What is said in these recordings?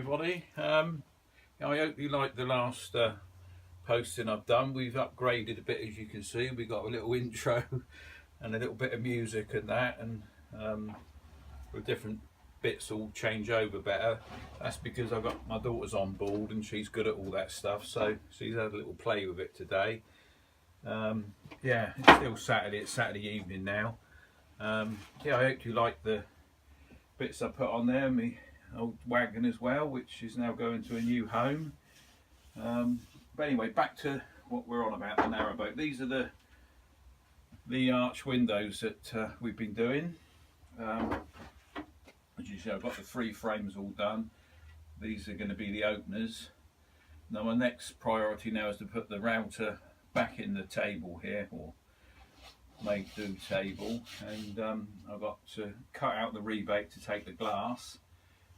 everybody. I hope you liked the last posting I've done. We've upgraded a bit, as you can see. We got a little intro and a little bit of music and that, and with different bits all change over better. That's because I've got my daughter's on board and she's good at all that stuff, so she's had a little play with it today. Yeah, it's still Saturday. It's Saturday evening now. Yeah, I hope you like the bits I put on there. My old wagon as well, which is now going to a new home. But anyway, back to what we're on about, the narrowboat. These are the arch windows that we've been doing. As you see, I've got the 3 frames all done. These are going to be the openers. Now my next priority now is to put the router back in the table here, or make do table, and I've got to cut out the rebate to take the glass,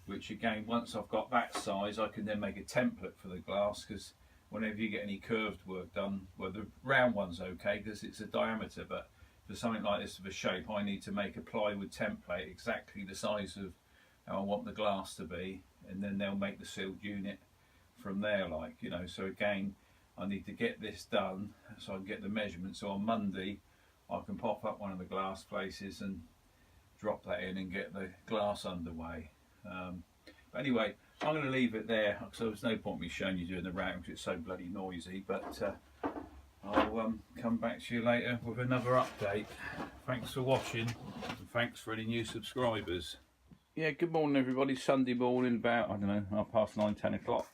which again, once I've got that size, I can then make a template for the glass, because whenever you get any curved work done, well, the round one's okay because it's a diameter, but for something like this of a shape, I need to make a plywood template exactly the size of how I want the glass to be, and then they'll make the sealed unit from there, like, you know. So again, I need to get this done so I can get the measurements, so on Monday I can pop up one of the glass places and drop that in and get the glass underway. But anyway, I'm going to leave it there, so there's no point me showing you doing the routing because it's so bloody noisy, but I'll come back to you later with another update. Thanks for watching, and thanks for any new subscribers. Yeah, good morning everybody. Sunday morning, about, I don't know, 9:30, 10 o'clock.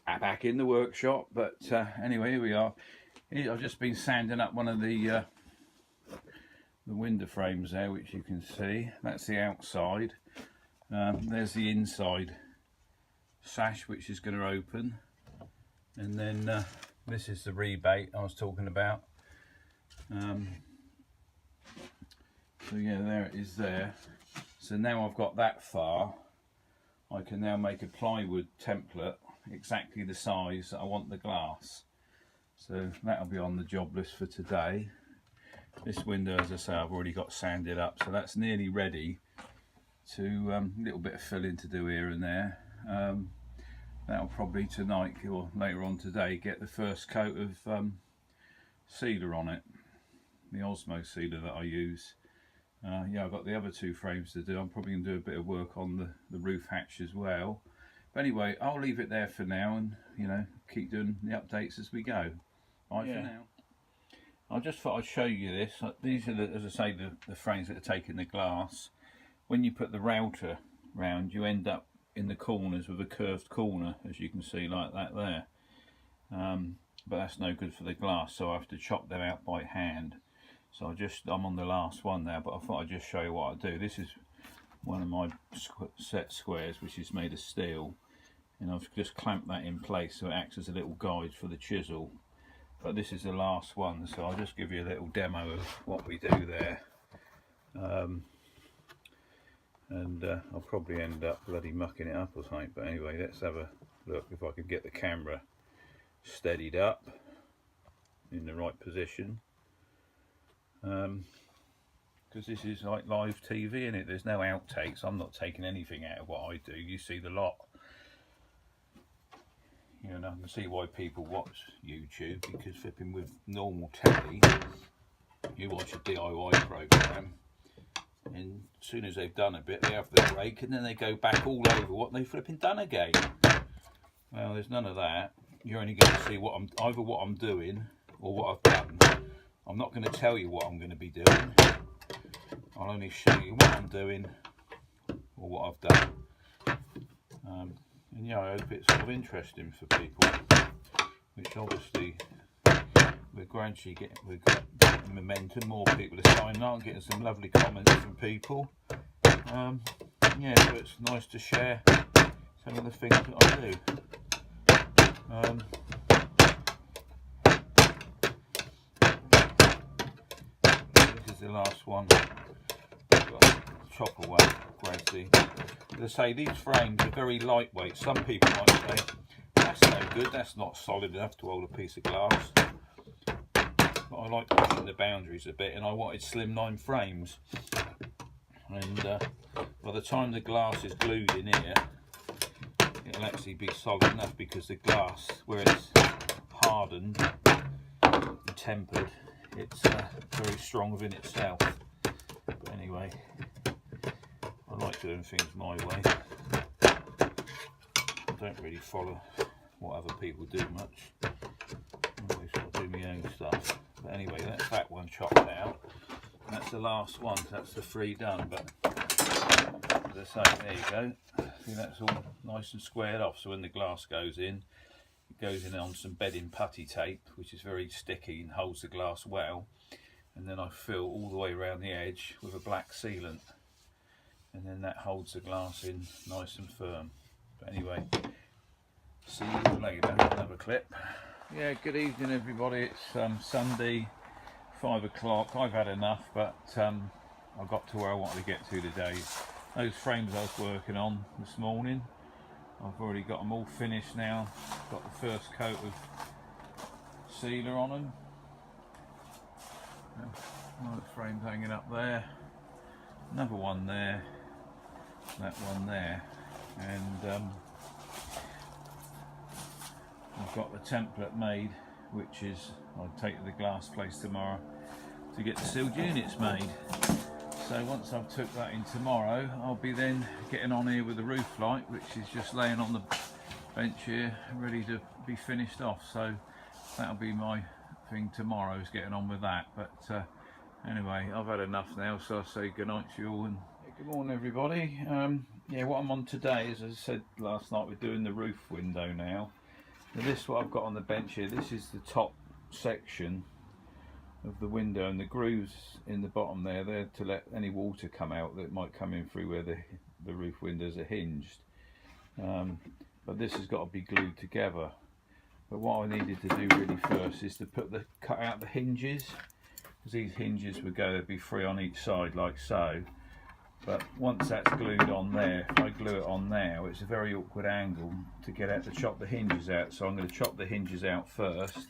Back in the workshop, but anyway, here we are. I've just been sanding up one of the window frames there, which you can see. That's the outside. There's the inside sash, which is going to open, and then this is the rebate I was talking about. So yeah, there it is there. So now I've got that far, I can now make a plywood template exactly the size that I want the glass. So that'll be on the job list for today. This window, as I say, I've already got sanded up, so that's nearly ready. To a little bit of filling to do here and there. That'll probably tonight or later on today get the first coat of sealer on it, the Osmo sealer that I use. Yeah, I've got the other 2 frames to do. I'm probably going to do a bit of work on the roof hatch as well. But anyway, I'll leave it there for now, and you know, keep doing the updates as we go. Bye for now. I just thought I'd show you this. These are, as I say, the frames that are taking the glass. When you put the router round, you end up in the corners with a curved corner, as you can see, like that there. But that's no good for the glass, so I have to chop them out by hand. So I'm on the last one now, but I thought I'd just show you what I do. This is one of my set squares, which is made of steel, and I've just clamped that in place so it acts as a little guide for the chisel. But this is the last one, so I'll just give you a little demo of what we do there. And I'll probably end up bloody mucking it up or something, but anyway, let's have a look if I can get the camera steadied up in the right position, because this is like live TV in it. There's no outtakes. I'm not taking anything out of what I do. You see the lot. You know, I can see why people watch YouTube, because flipping with normal telly, you watch a DIY program, and as soon as they've done a bit, they have the break, and then they go back all over what they've flipping done again. Well, there's none of that. You're only going to see either what I'm doing or what I've done. I'm not going to tell you what I'm going to be doing. I'll only show you what I'm doing or what I've done. And yeah, I hope it's sort of interesting for people, which obviously we're gradually getting momentum. More people are signing on, getting some lovely comments from people. Yeah, so it's nice to share some of the things that I do. This is the last one. I've got to chop away gradually. As I say, these frames are very lightweight. Some people might say, that's no good, that's not solid enough to hold a piece of glass. But I like pushing the boundaries a bit, and I wanted slimline frames. And by the time the glass is glued in here, it'll actually be solid enough, because the glass, where it's hardened and tempered, it's very strong within itself. But anyway, I like doing things my way. I don't really follow what other people do much. I always sort of do my own stuff. But anyway, that's that one chopped out. That's the last one, so that's the 3 done. But as I say, there you go. See, that's all nice and squared off, so when the glass goes in, it goes in on some bedding putty tape, which is very sticky and holds the glass well. And then I fill all the way around the edge with a black sealant, and then that holds the glass in nice and firm. But anyway, see you later. Another clip. Yeah, good evening everybody. It's Sunday, 5 o'clock. I've had enough, but I got to where I wanted to get to today. Those frames I was working on this morning, I've already got them all finished now. Got the first coat of sealer on them. One of the frames hanging up there, another one there, that one there, and I've got the template made, which is I'll take to the glass place tomorrow to get the sealed units made. So once I've took that in tomorrow, I'll be then getting on here with the roof light, which is just laying on the bench here, ready to be finished off. So that'll be my thing tomorrow, is getting on with that. But anyway, I've had enough now, so I'll say good night to you all, and good morning everybody. Yeah, what I'm on today is, as I said last night, we're doing the roof window now. Now this, what I've got on the bench here, this is the top section of the window, and the grooves in the bottom there, they're to let any water come out that might come in through where the roof windows are hinged. But this has got to be glued together. But what I needed to do really first is to cut out the hinges, because these hinges would go, there'd be 3 on each side like so. But once that's glued on there, if I glue it on now, it's a very awkward angle to get out to chop the hinges out. So I'm going to chop the hinges out first,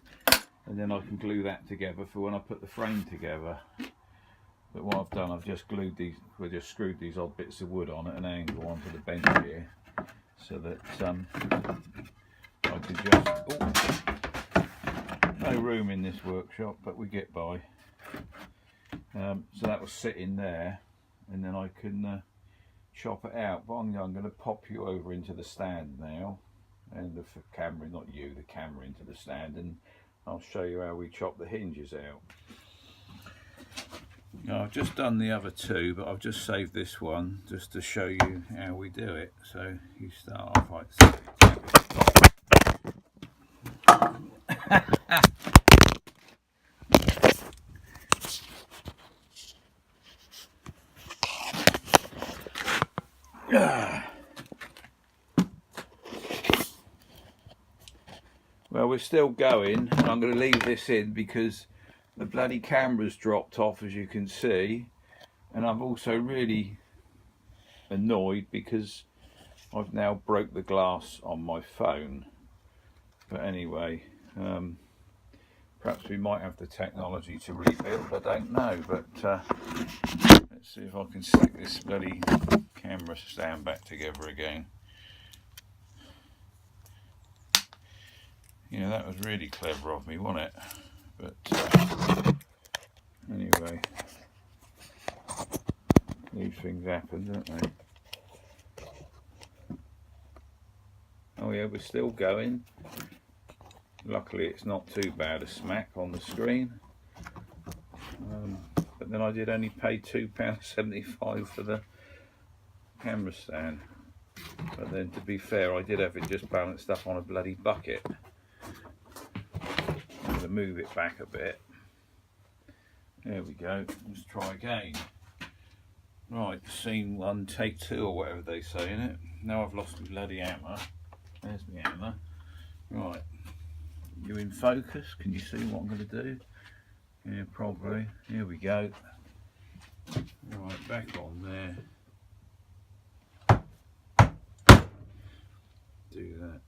and then I can glue that together for when I put the frame together. But what I've done, I've just glued these, we just screwed these odd bits of wood on at an angle onto the bench here, so that I could just, no room in this workshop, but we get by. So that will sit in there, and then I can chop it out. But I'm going to pop you over into the stand now, and the camera, not you, the camera into the stand, and I'll show you how we chop the hinges out. Now, I've just done the other 2, but I've just saved this one just to show you how we do it. So you start off like so. Well, we're still going, and I'm going to leave this in because the bloody camera's dropped off, as you can see, and I'm also really annoyed because I've now broke the glass on my phone. But anyway, perhaps we might have the technology to rebuild, I don't know. But let's see if I can stick this bloody camera stand back together again. You know, that was really clever of me, wasn't it? But anyway, these things happen, don't they? Oh yeah, we're still going. Luckily it's not too bad a smack on the screen. But then I did only pay £2.75 for the camera stand. But then, to be fair, I did have it just balanced up on a bloody bucket. I'm going to move it back a bit. There we go. Let's try again. Right, scene 1, take 2, or whatever they say in it. Now I've lost my bloody hammer. There's my hammer. Right, you in focus? Can you see what I'm going to do? Yeah, probably. Here we go. Right, back on there. Do that.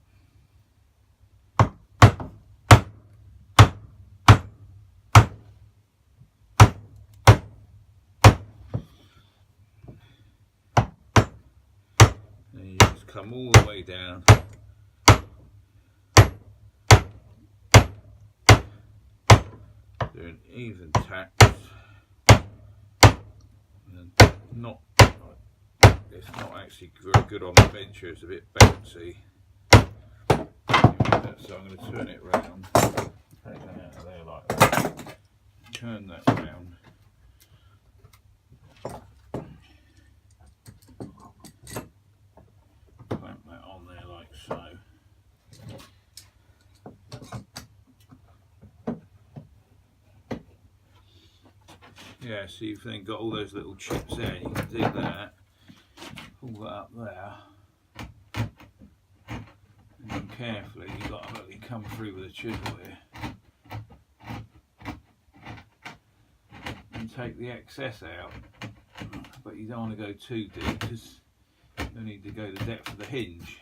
come all the way down. Doing even tacks. And not, it's not actually very good on the bencher, it's a bit bouncy. So I'm going to turn it round. Take that out of there like that. Turn that round. Clamp that on there like so. Yeah, so you've then got all those little chips there. You can do that. Pull that up there. And then carefully, you've got to really come through with a chisel here. And take the excess out. But you don't want to go too deep because you need to go the depth of the hinge.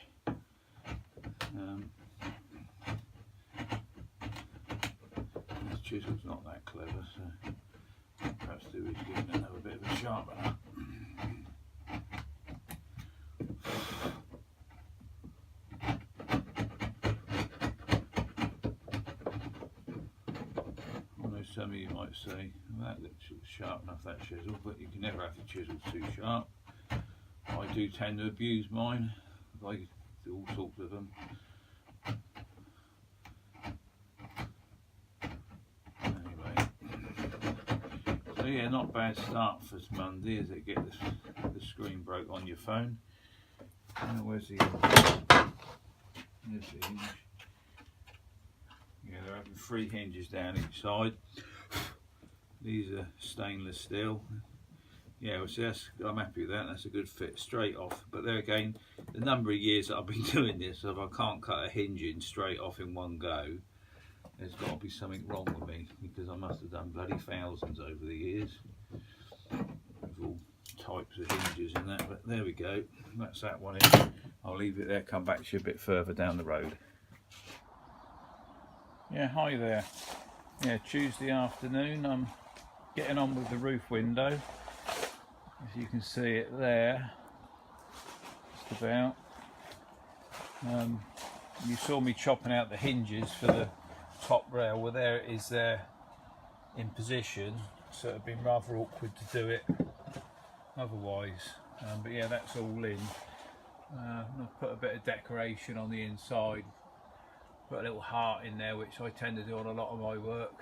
This chisel's not that clever, so perhaps do is give it another bit of a sharpener. I know some of you might say, well, that looks sharp enough, that chisel, but you can never have the chisel too sharp. I do tend to abuse mine. I do all sorts of them. Anyway, so yeah, not bad start for Monday, is it? Get the screen broke on your phone. Where's the hinge? There's the hinge. Yeah, they're having 3 hinges down each side. These are stainless steel. Yeah, well, so I'm happy with that. That's a good fit straight off. But there again, the number of years that I've been doing this, if I can't cut a hinge in straight off in one go, there's got to be something wrong with me, because I must have done bloody thousands over the years with all types of hinges and that. But there we go. That's that one in. I'll leave it there. Come back to you a bit further down the road. Yeah, hi there. Yeah, Tuesday afternoon. I'm getting on with the roof window. As you can see it there, just about. You saw me chopping out the hinges for the top rail. Well, there it is there in position, so it'd been rather awkward to do it otherwise. But yeah, that's all in. I've put a bit of decoration on the inside, put a little heart in there, which I tend to do on a lot of my work,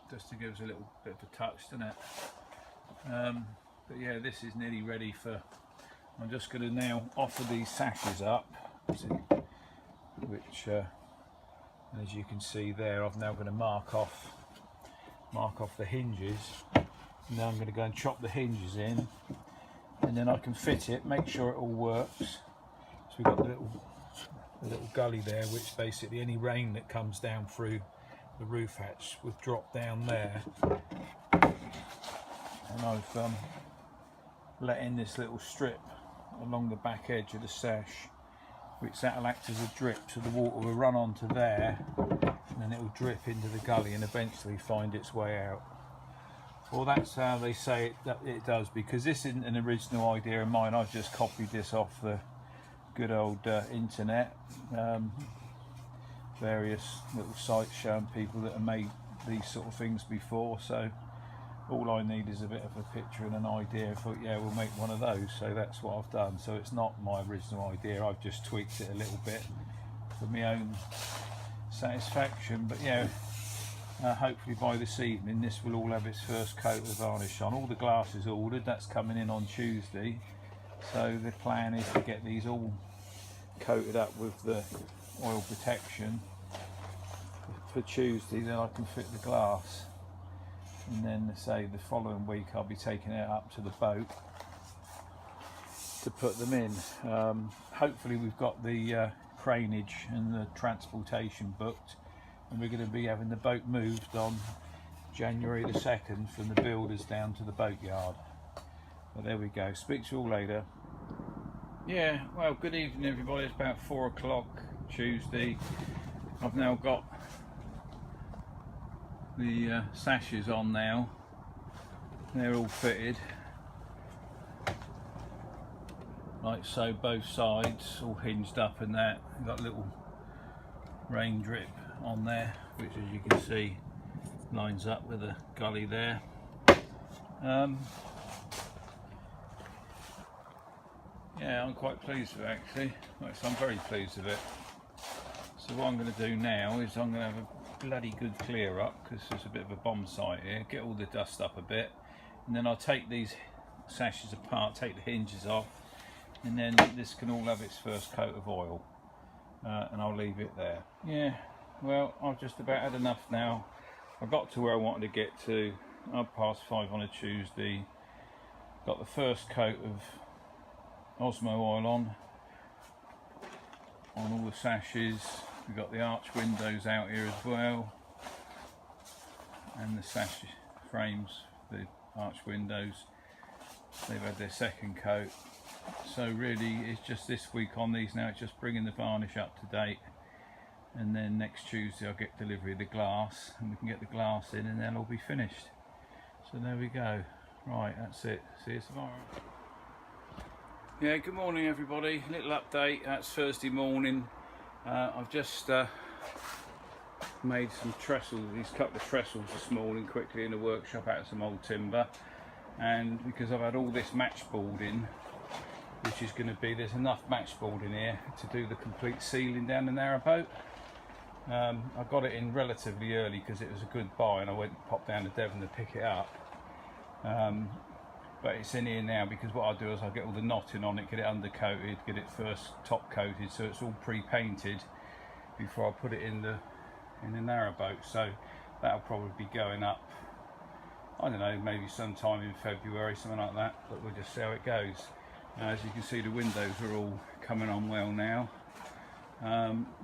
just to give us a little bit of a touch, doesn't it? But yeah, this is nearly ready for. I'm just going to now offer these sashes up, which, as you can see there, I'm now going to mark off the hinges. Now I'm going to go and chop the hinges in, and then I can fit it, make sure it all works. So we've got the little gully there, which basically any rain that comes down through the roof hatch would drop down there. And I've let in this little strip along the back edge of the sash, which that'll act as a drip, so the water will run onto there and then it will drip into the gully and eventually find its way out. Well, that's how they say it does, because this isn't an original idea of mine. I've just copied this off the good old internet, various little sites showing people that have made these sort of things before, so all I need is a bit of a picture and an idea. I thought, yeah, we'll make one of those, so that's what I've done. So it's not my original idea, I've just tweaked it a little bit for my own satisfaction. But yeah, hopefully by this evening this will all have its first coat of varnish on. All the glass is ordered, that's coming in on Tuesday, so the plan is to get these all coated up with the oil protection for Tuesday, then I can fit the glass. And then, say, the following week I'll be taking it up to the boat to put them in. Hopefully we've got the craneage and the transportation booked, and we're going to be having the boat moved on January the 2nd from the builders down to the boatyard. But there we go. Speak to you all later. Yeah, well, good evening everybody. It's about 4 o'clock Tuesday. I've now got the sashes on now. They're all fitted. like so, both sides all hinged up and that. You've got a little rain drip on there, which as you can see lines up with the gully there. Yeah, I'm quite pleased with it actually. I'm very pleased with it. So what I'm going to do now is I'm going to have a bloody good clear up, because there's a bit of a bomb site here, get all the dust up a bit, and then I'll take these sashes apart, take the hinges off, and then this can all have its first coat of oil, and I'll leave it there. Yeah, well, I've just about had enough now. I got to where I wanted to get to, 5:30 on a Tuesday, got the first coat of Osmo oil on all the sashes. We've got the arch windows out here as well, and the sash frames, the arch windows, they've had their second coat. So really it's just this week on these now, it's just bringing the varnish up to date, and then next Tuesday I'll get delivery of the glass and we can get the glass in and then it'll be finished. So there we go. Right, that's it. See you tomorrow. Yeah, good morning everybody. Little update. That's Thursday morning. I've just made some trestles, these couple of trestles this morning quickly in the workshop out of some old timber, and because I've had all this matchboard in, which is going to be, there's enough matchboard in here to do the complete ceiling down the Narrowboat. I got it in relatively early because it was a good buy, and I went and popped down to Devon to pick it up. But it's in here now because what I'll do is I'll get all the knotting on it, get it undercoated, get it first top coated so it's all pre-painted before I put it in the Narrowboat. So that'll probably be going up, I don't know, maybe sometime in February, something like that, but we'll just see how it goes. As you can see, the windows are all coming on well now,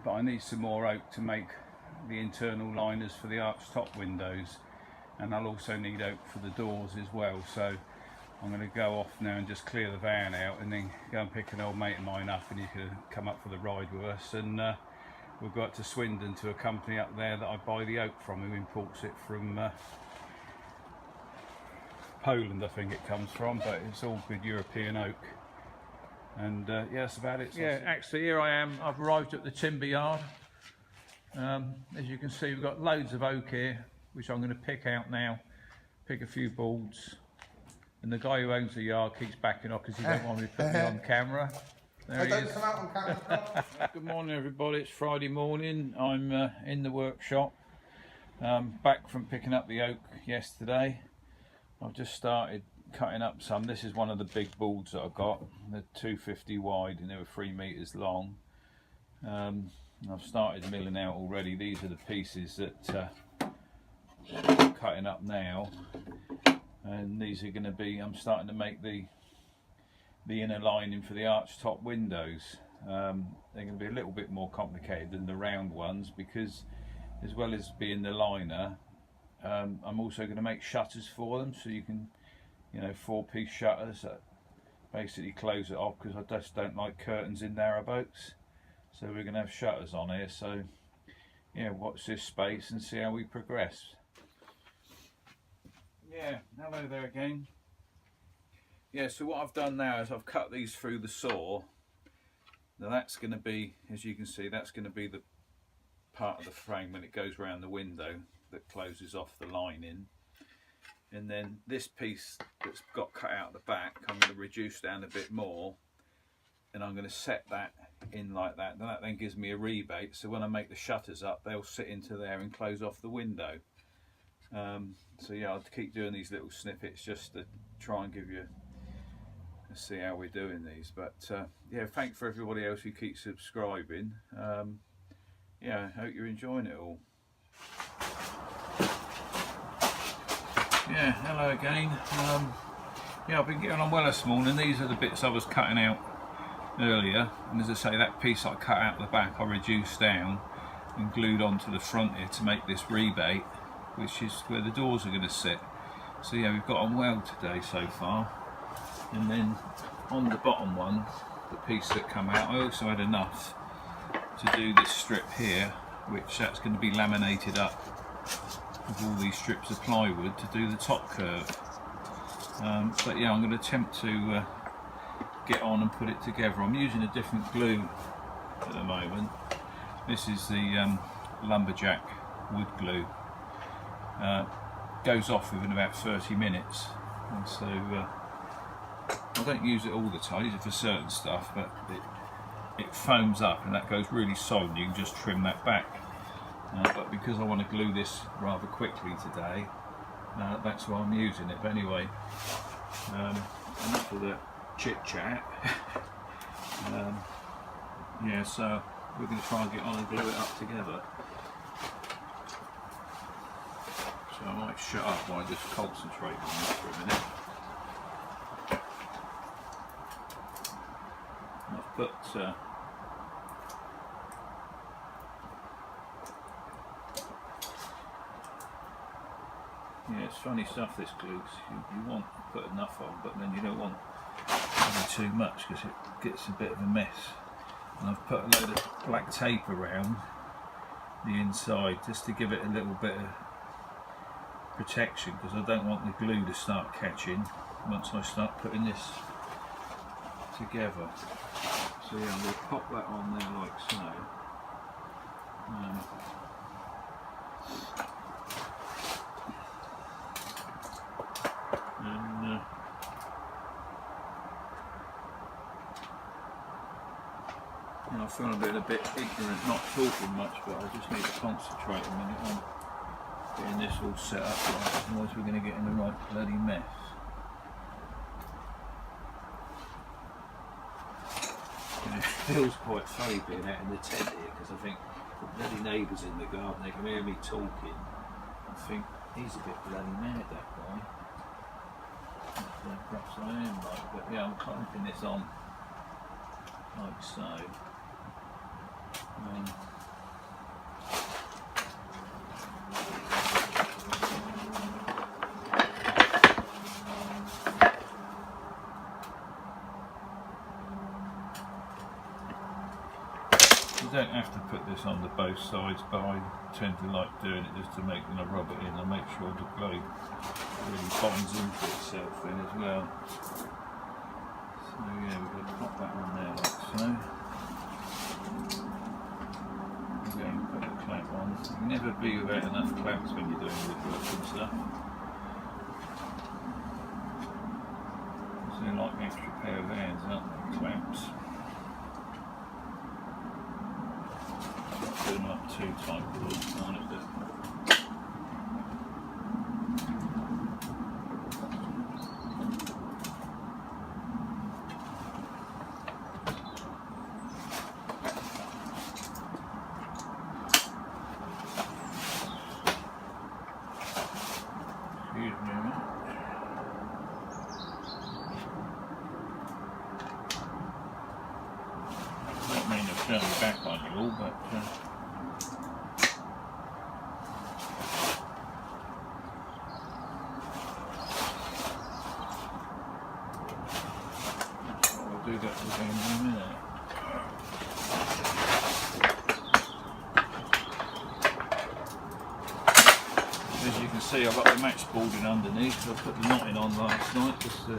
but I need some more oak to make the internal liners for the arch top windows, and I'll also need oak for the doors as well. So I'm going to go off now and just clear the van out, and then go and pick an old mate of mine up, and he can come up for the ride with us, and we'll go up to Swindon to a company up there that I buy the oak from, who imports it from Poland, I think it comes from, but it's all good European oak. And yeah, that's about it. So yeah, actually here I am. I've arrived at the timber yard. As you can see, we've got loads of oak here, which I'm going to pick out now, pick a few boards. And the guy who owns the yard keeps backing off because he don't want me to put me on camera. There he is. Come out on camera. Good morning everybody, it's Friday morning. I'm in the workshop, back from picking up the oak yesterday. I've just started cutting up some. This is one of the big boards that I got. They're 250 wide and they were 3 meters long. I've started milling out already. These are the pieces that I'm cutting up now. And these are going to be, I'm starting to make the inner lining for the arch top windows. They're going to be a little bit more complicated than the round ones, because as well as being the liner, I'm also going to make shutters for them, so you can, 4-piece shutters that basically close it off, because I just don't like curtains in narrowboats. So we're going to have shutters on here. So yeah, watch this space and see how we progress. Yeah, hello there again. Yeah, so what I've done now is I've cut these through the saw. Now that's going to be, as you can see, that's going to be the part of the frame when it goes around the window that closes off the lining. And then this piece that's got cut out the back, I'm going to reduce down a bit more, and I'm going to set that in like that. And that then gives me a rebate, so when I make the shutters up, they'll sit into there and close off the window. So yeah, I'll keep doing these little snippets just to try and give you, let's see how we're doing these. But yeah, thanks for everybody else who keeps subscribing. Yeah, I hope you're enjoying it all. Yeah, hello again. Yeah, I've been getting on well this morning. These are the bits I was cutting out earlier, and as I say, that piece I cut out the back I reduced down and glued onto the front here to make this rebate, which is where the doors are going to sit. So yeah, we've got on well today so far. And then on the bottom one, the piece that come out, I also had enough to do this strip here, which that's going to be laminated up with all these strips of plywood to do the top curve. But yeah, I'm going to attempt to get on and put it together. I'm using a different glue at the moment. This is the lumberjack wood glue. Goes off within about 30 minutes, and so I don't use it all the time. I use it for certain stuff, but it foams up and that goes really solid. You can just trim that back, but because I want to glue this rather quickly today, that's why I'm using it. But anyway, enough of the chit chat. Yeah, so we're going to try and get on and glue it up together. So I might shut up while I just concentrate on this for a minute. I've put yeah, it's funny stuff, this glue, 'cause you want to put enough on, but then you don't want too much because it gets a bit of a mess. And I've put a load of black tape around the inside just to give it a little bit of protection, because I don't want the glue to start catching once I start putting this together. So yeah, I'm going to pop that on there like so. I feel a bit ignorant not talking much, but I just need to concentrate a minute on getting this all set up right, otherwise we're going to get in the right bloody mess. And it feels quite funny being out in the tent here, because I think the bloody neighbours in the garden, they can hear me talking and think, he's a bit bloody mad, that guy. Perhaps I am, like, but yeah, I'm clamping this on like so. You don't have to put this on both sides, but I tend to like doing it just to make, when I rub it in, I make sure the glue really bonds into itself in as well. So yeah, we're going to pop that on there like so. Again, put the clamp on. You can never be without enough clamps when you're doing woodwork and stuff. So they're like an extra pair of hands, aren't they? Clamps. Not doing up too tight with all on it, but turn back on you all, but I'll do that again in a minute. As you can see, I've got the match boarding underneath, so I put the knotting on last night just to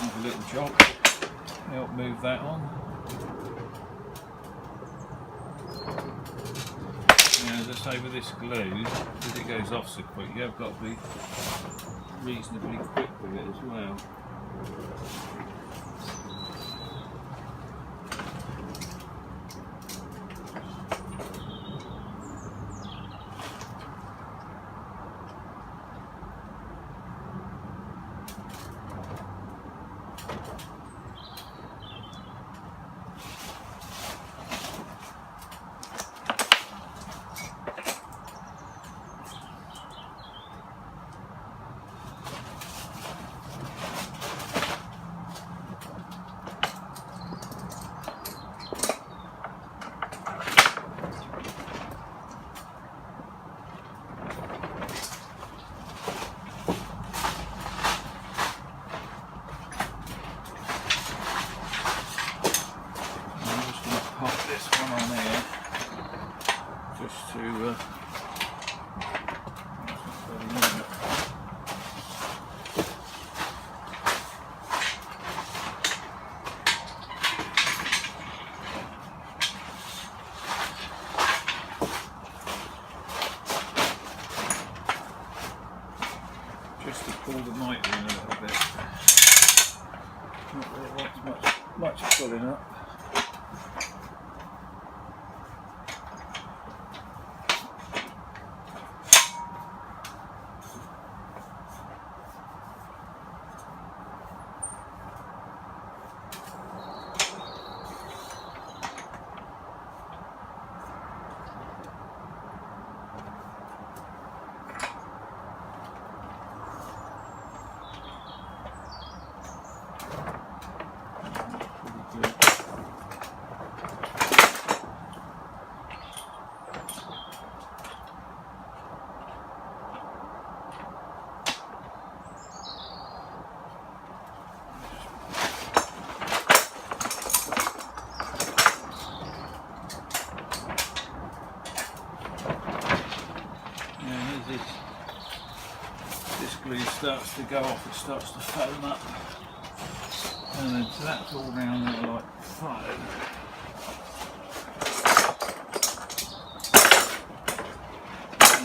have a little job. Help move that on. Now, as I say, with this glue, because it goes off so quick, you've got to be reasonably quick with it as well. to pull the mitre in a little bit. Not that it wants much pulling up. This glue starts to go off, it starts to foam up, and then so that's all round there like foam.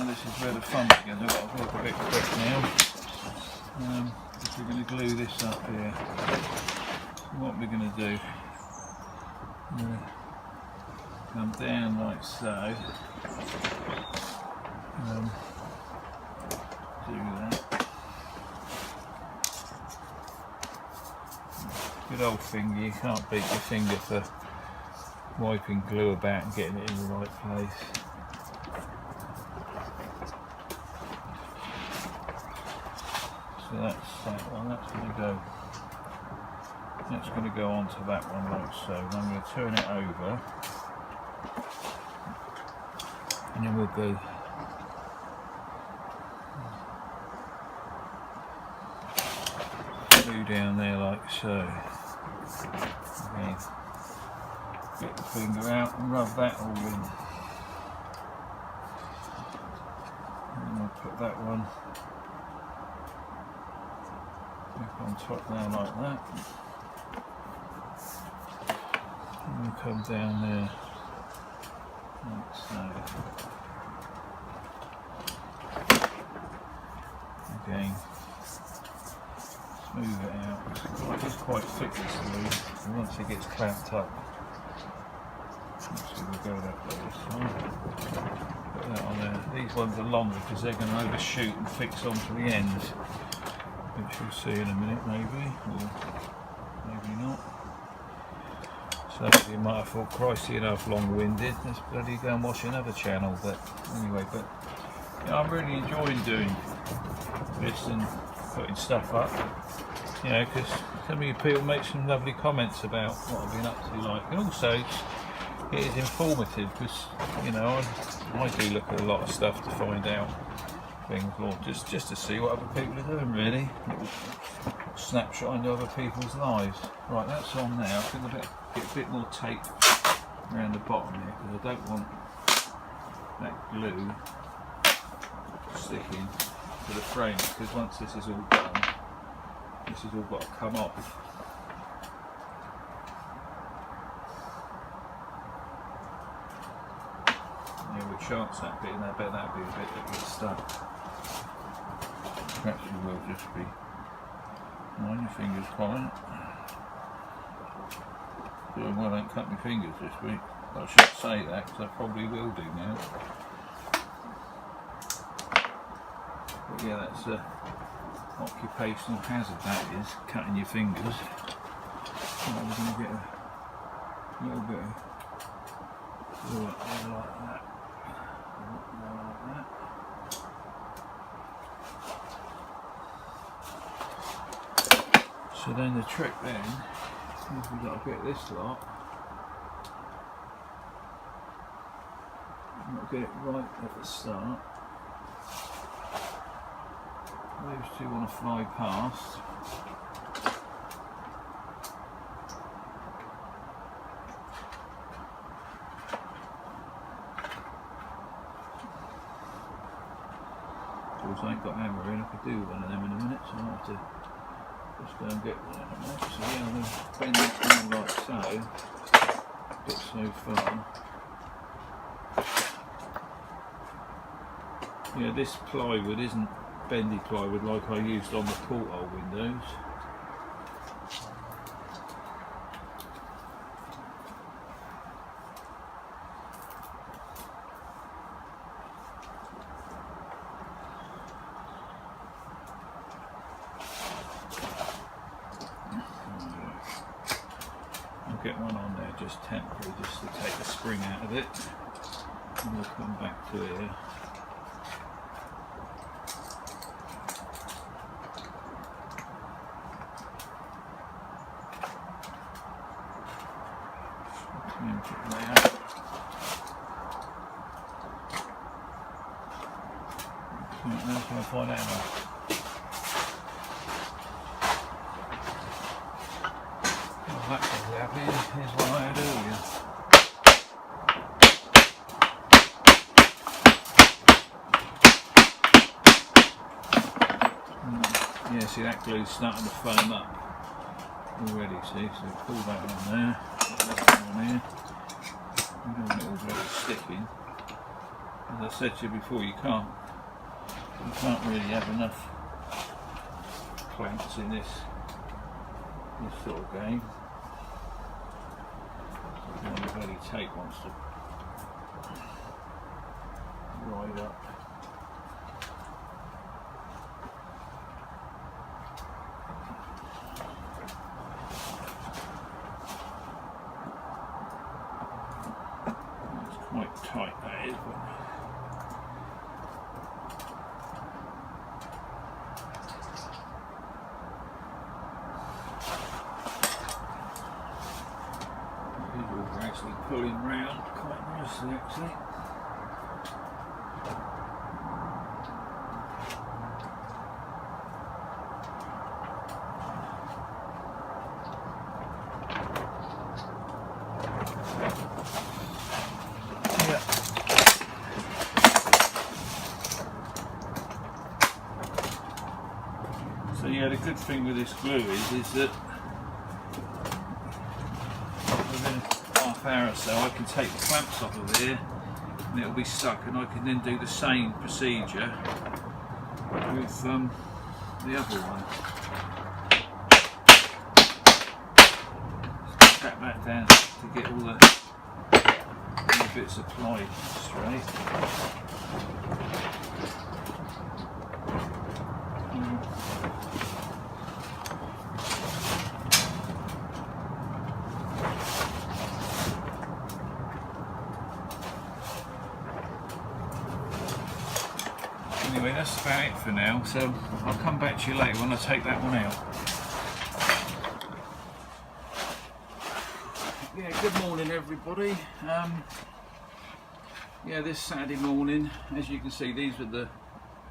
And this is where the fun's going to work a bit quick now, because we're going to glue this up here. What we're going to do, we're going to come down like so. Do that. Good old finger, you can't beat your finger for wiping glue about and getting it in the right place. So that's that one, that's going to go onto that one like so. And I'm going to turn it over and then we'll go down there like so. Okay. Get the finger out and rub that all in. And I'll put that one back on top now like that. And we'll come down there like so. Again. Move it out. It's quite thick this glue, and once it gets clamped up, actually we'll go that way this time. Put that on there. These ones are longer because they're going to overshoot and fix onto the ends, which you'll see in a minute maybe, or maybe not. So you might have thought, Christy, enough long-winded, let's bloody go and watch another channel, but anyway, yeah, I'm really enjoying doing this and putting stuff up, you know, because some of you people make some lovely comments about what I've been up to, like, and also it is informative because, you know, I do look at a lot of stuff to find out things, or just to see what other people are doing, really. Little snapshot into other people's lives. Right, that's on there. I think I'll get a bit more tape around the bottom here because I don't want that glue sticking to the frame, because once this is all done, this has all got to come off. Yeah, we'll chance that bit, and I bet that'll be a bit that gets stuck. Actually, will just be on your fingers, Colin. Doing well, I ain't cut my fingers this week. I should say that because I probably will do now. But yeah, that's a occupational hazard, that is, cutting your fingers. So we're going to get a little bit of glue up there like that. Like that. So then the trick then is we've got to get this lot. We've got to get it right at the start. Those two want to fly past. Of course, I ain't got hammer in. I could do one of them in a minute, so I'll have to just go and get one in a minute. So yeah, I'm going to bend that down like so. A bit so far. Yeah, this plywood isn't bendy plywood like I used on the porthole windows. I'll get one on there just temporary, just to take the spring out of it, and we'll come back to here. Let's try and find out. Oh, that's probably happy. Here's what I had earlier. Yeah, see that glue's starting to foam up already, see, so pull that on there, put that on here. We don't want it all very sticking. As I said to you before, you can't really have enough clamps in this sort of game. So the bloody tape wants to ride up. It's quite tight, that is, but pulling round quite nicely actually. Yeah. So yeah, the good thing with this glue is that hour or so I can take the clamps off of here and it'll be stuck, and I can then do the same procedure with the other one. Tap that down to get all the bits applied straight. Anyway, that's about it for now, so I'll come back to you later when I take that one out. Yeah, good morning everybody. Yeah, this Saturday morning, as you can see, these were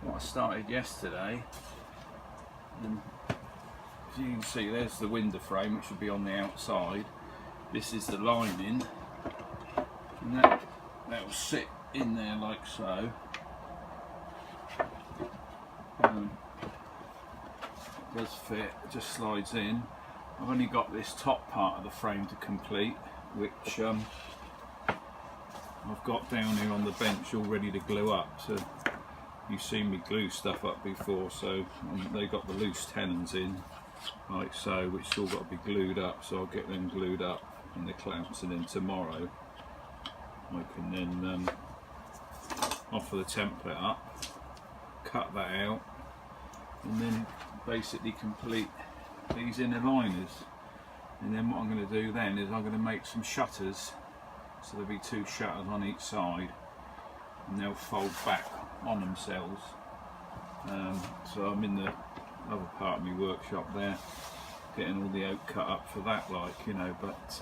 what I started yesterday. And as you can see, there's the window frame, which will be on the outside. This is the lining, and that will sit in there like so. It does fit, it just slides in. I've only got this top part of the frame to complete, which I've got down here on the bench all ready to glue up. So you've seen me glue stuff up before, so they got the loose tenons in like so, which all got to be glued up, so I'll get them glued up and the clamps, and then tomorrow I can then offer the template up, cut that out, and then basically complete these inner liners. And then what I'm going to do then is I'm going to make some shutters, so there'll be 2 shutters on each side, and they'll fold back on themselves. So I'm in the other part of my workshop there, getting all the oak cut up for that, like, you know. But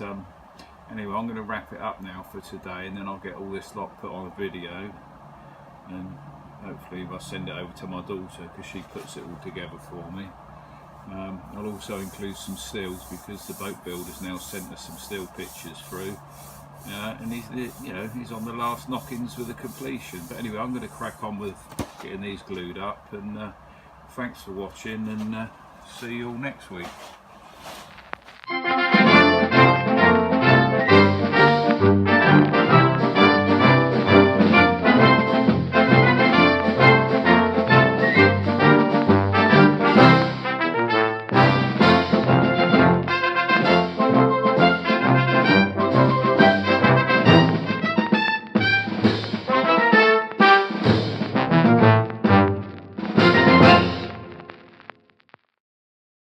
anyway, I'm going to wrap it up now for today, and then I'll get all this lot put on a video, and hopefully if I send it over to my daughter, because she puts it all together for me. I'll also include some stills, because the boat builder's now sent us some still pictures through, and he's on the last knockings with the completion. But anyway, I'm going to crack on with getting these glued up, and thanks for watching, and see you all next week.